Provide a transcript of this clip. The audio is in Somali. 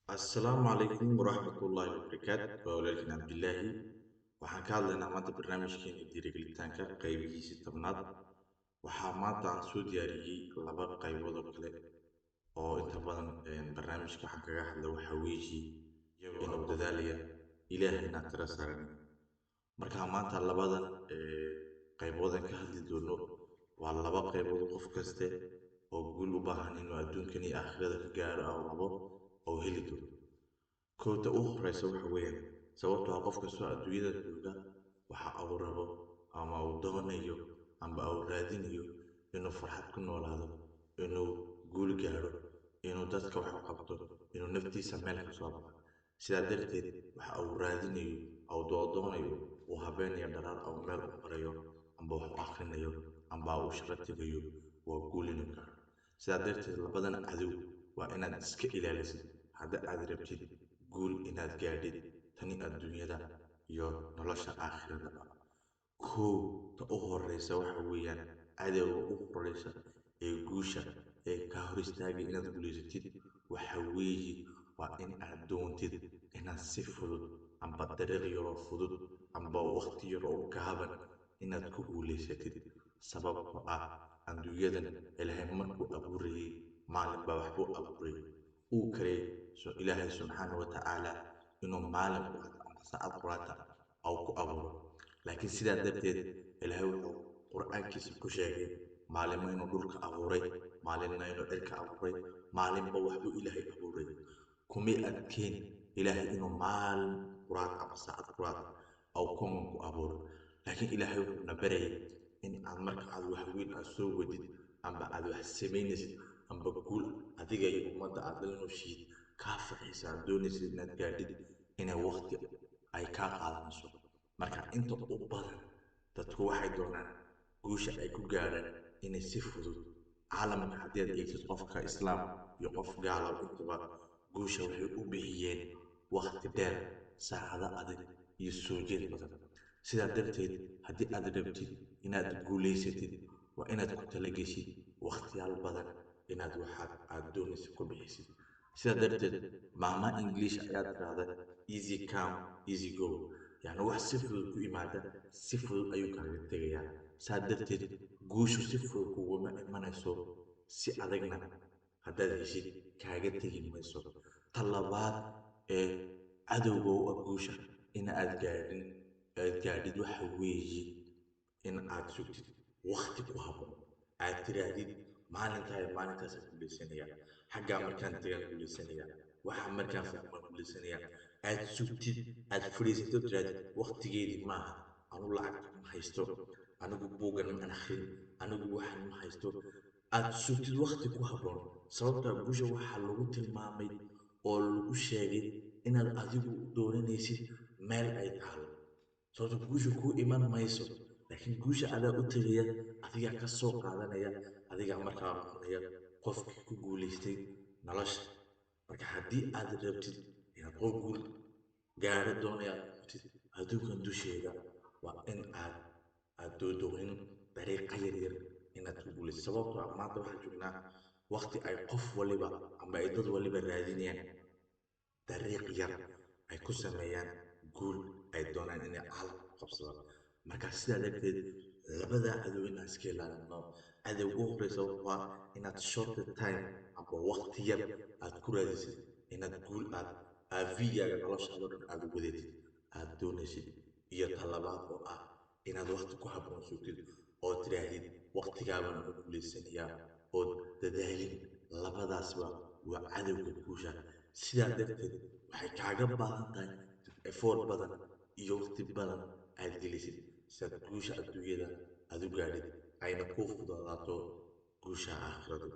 Asalaamu calaykum waraxmatullaahi wabarakaatu. Waa walaalkiin Cabdilaahi. Waxaan ka hadlaynaa maanta barnaamijkeena dhiirigelitaanka qaybihiisii tobnaad. Waxaa maanta aan soo diyaariyey laba qaybood oo kale oo inta badan barnaamijka waxaan kaga hadla waxaa weeye iyagoo dadaalaya ilaahayna tira saaran. Marka maanta labadan qayboodan ka hadli doono waa laba qaybood oo qof kaste oo guul u baahan inuu adduunkan iyo aakhirada ka gaaro oo rabo oo heli doono. Koobta ugu horeysa waxa weeyaan sababtoo ah qof kastoo adduunyada jooga waxa uu rabo ama uu doonayo ama uu raadinayo inuu farxad ku noolaado, inuu guul gaaro, inuu dadka wax u qabto, inuu naftiisa meel ka soo baxo. Sidaa darteed waxa uu raadinayo oo doonayo uu habeen iyo dharaar uu meel u marayo amba wax u akhrinayo amba uu shaqo tegayo waa guul inuu gaaro. Sidaa darteed labadan cadow waa inaad iska ilaalisid hadda aad rabtid guul inaad gaadhid tani adduunyada iyo nolosha aakhirada ah. Kow ta u horeysa waxa weeyaan cadowga ugu horeysa ee guusha ee ka hor istaagay inaad guulaysatid waxa weeye waa in aad doontid inaad si fudud amba dariiq yaroo fudud amba waqti yar oo gaaban inaad ku guulaysatid. Sababtoo ah adduunyadan ilaahay markuu abuurayay maalin baa waxbuu abuurayay uu karay ilaahay subxaanahu wa tacaala inuu maalin quraata amba saacad quraata au ku abuuro. Laakiin sidaa darteed ilaahay wuxuu qur'aankiisa ku sheegay maalinba inuu dhulka abuuray, maalinna inuu cirka abuuray, maalinba waxbuu ilaahay abuuray. Kumay adkeyn ilaahay inuu maalin quraata amba saacad quraata au koonkan ku abuuro. Laakiin ilaahay wuxuu na barayay in aad marka aad wax weyn aad soo wadid amba aad wax samaynaysid amba guul adiga iyo ummadda aad la nooshiid kaa farxisa aad doonaysid inaad gaadhid inay waqti ay kaa qaadanayso. Marka inta u badan dadku waxay doonaan guusha ay ku gaadhaan inay si fudud caalamka haddii aad eegtid qofka islaam iyo qof gaalo intaba guusha waxay u bixiyeen waqti dheer, saacado adag iyo soo jeed badan. Sidaa darteed haddii aad rabtid inaad guulaysatid waa inaad ku talageshid waqtiyaal badan inaad waxaad aad doonaysid ku bixisid. Sidaa darteed maama English ayaa tirahda easy come easy go, yani wax si fudud ku imaada si fudud ayuu kaaga tegayaa. Saa darteed guushu si fudud kuguma imanayso si adagna haddaad heshid kaaga tegi mayso. Talabaad ee cadowga u ah guusha in aad gaadhid waxa weeye in aad sugtid waqti ku habboon aad tiraahdid maalintaasaan guulaysanaya, xaggaa markaan tagaan guulaysanaya, waxa markaan fahmaan guulaysanaya. Aad sugtid aad fadhiisatid oo tirahdid waqtigeedii maaha, anigu lacagta ma haysto, anigu buuggan ma akhrin, anigu waxan ma haysto. Aad sugtid waqti ku habboon. Sababtoo ah guusha waxaa lagu tilmaamay oo lagu sheegay inaad adigu dooranaysid meel ay taalo. Sababtoo guusha kuu iman mayso, laakiin guusha adaa u tagaya, adigaa ka soo qaadanaya, adigaa markaa noqonaya qofkii ku guulaystay nolosha. Marka haddii aad rabtid inaad qof guul gaaro doonaya aad noqotid adduunkan dusheeda waa in aad doodoonin dariiqa yaryar inaad ku guulaysid. Sababtoo ah maanta waxaan joognaa waqti ay qof waliba amba ay dad waliba raadinayaan dariiq yar ay ku sameeyaan guul ay doonaan inay caalamka ku qabsadaan. Marka sidaa darteed labadaa cadow inaan iska ilaalino. Cadow ugu horeysa wuxuu ahaa inaad short time amba waqti yar aad ku raadisid inaad guul aad vigaaga noloshaada oo dhan aad u wadatid aad doonaysid. Iyo talabaad oo ah inaad waqti ku habboon sugtid oo tiraahdid waqtigaa baan ugu guulaysanayaa ood dadaalin. Labadaasba waa cadowga guusha. Sidaa darteed waxay kaaga baahan tahay effort badan iyo waqti badan aad gelisid si aad guusha adduunyada aad u gaadhid ayna kuu fududaato guusha aakhiradu.